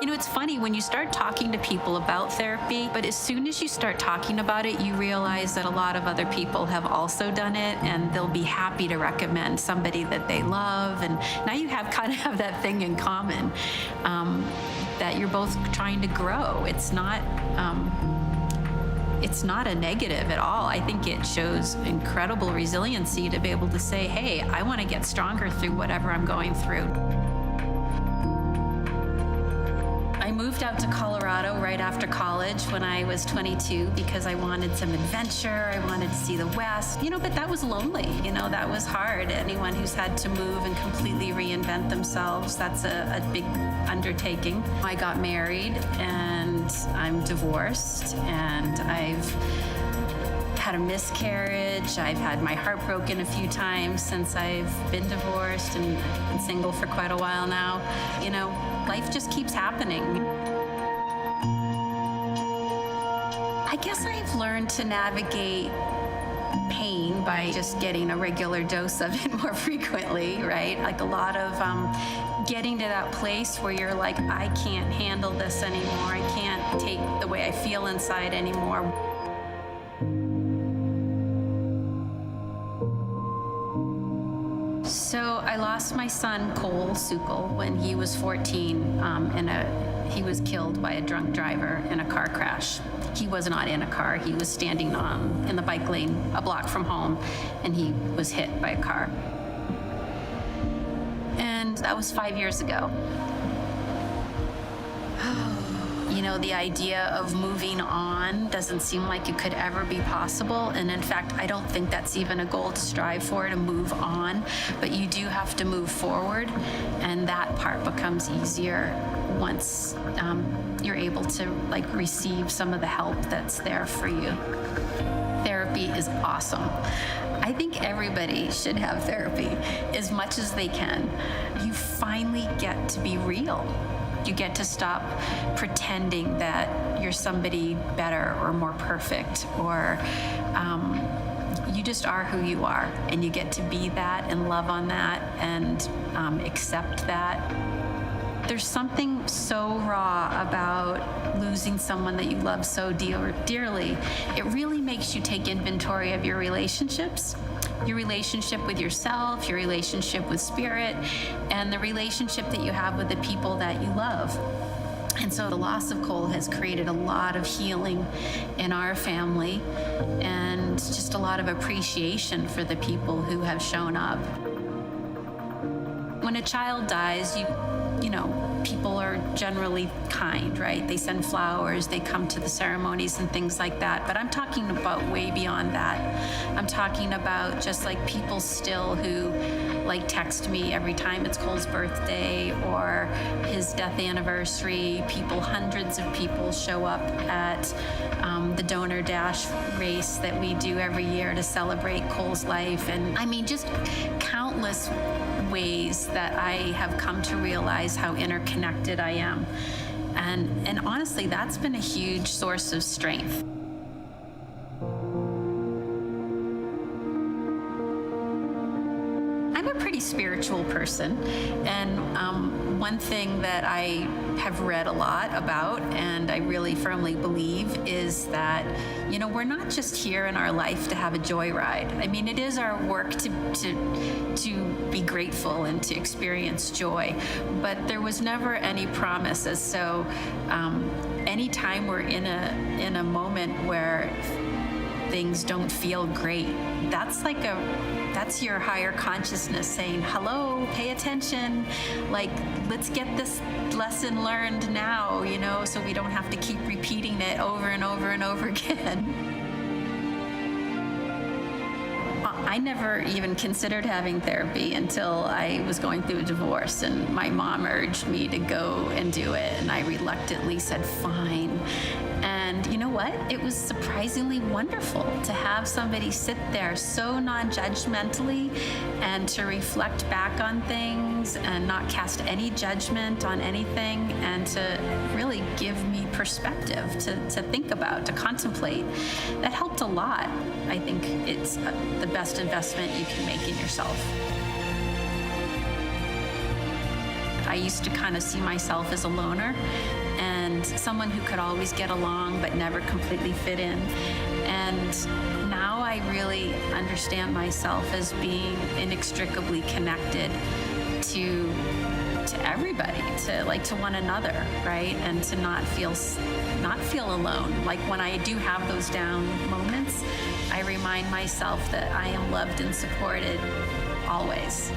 You know, it's funny when you start talking to people about therapy, but as soon as you start talking about it, you realize that a lot of other people have also done it, and they'll be happy to recommend somebody that they love. And now you have kind of have that thing in common, that you're both trying to grow. It's not a negative at all. I think it shows incredible resiliency to be able to say, hey, I want to get stronger through whatever I'm going through. I moved out to Colorado right after college when I was 22 because I wanted some adventure. I wanted to see the West, but that was lonely. That was hard. Anyone who's had to move and completely reinvent themselves, that's a big undertaking. I got married and I'm divorced, and I've had a miscarriage. I've had my heart broken a few times since I've been divorced and been single for quite a while now. Life just keeps happening. I guess I've learned to navigate pain by just getting a regular dose of it more frequently, right? Like a lot of getting to that place where you're like, I can't handle this anymore. I can't take the way I feel inside anymore. So I lost my son, Cole Sukol, when he was 14. He was killed by a drunk driver in a car crash. He was not in a car. He was standing in the bike lane a block from home, and he was hit by a car. And that was 5 years ago. The idea of moving on doesn't seem like it could ever be possible. And in fact, I don't think that's even a goal to strive for, to move on. But you do have to move forward. And that part becomes easier once you're able to receive some of the help that's there for you. Therapy is awesome. I think everybody should have therapy as much as they can. You finally get to be real. You get to stop pretending that you're somebody better or more perfect, or you just are who you are, and you get to be that and love on that and accept that. There's something so raw about losing someone that you love so dearly. It really makes you take inventory of your relationships, your relationship with yourself, your relationship with spirit, and the relationship that you have with the people that you love. And so the loss of Cole has created a lot of healing in our family, and just a lot of appreciation for the people who have shown up. When a child dies, people are generally kind, right? They send flowers, they come to the ceremonies and things like that. But I'm talking about way beyond that. I'm talking about just people still who text me every time it's Cole's birthday or his death anniversary. Hundreds of people show up at the Donor Dash race that we do every year to celebrate Cole's life. And just countless ways that I have come to realize how interconnected I am. And honestly, that's been a huge source of strength. I'm a pretty spiritual person, and one thing that I have read a lot about, and I really firmly believe, is that we're not just here in our life to have a joyride. It is our work to be grateful and to experience joy, but there was never any promise as so anytime we're in a moment where things don't feel great, that's your higher consciousness saying, hello, pay attention, let's get this lesson learned now, so we don't have to keep repeating it over and over and over again. I never even considered having therapy until I was going through a divorce, and my mom urged me to go and do it, and I reluctantly said, fine. And you know what? It was surprisingly wonderful to have somebody sit there so non-judgmentally and to reflect back on things and not cast any judgment on anything, and to really give me perspective to think about, to contemplate. That helped a lot. I think it's the best investment you can make in yourself. I used to kind of see myself as a loner and someone who could always get along but never completely fit in. And now I really understand myself as being inextricably connected to everybody, to one another, right? And to not feel alone. Like when I do have those down moments, I remind myself that I am loved and supported always.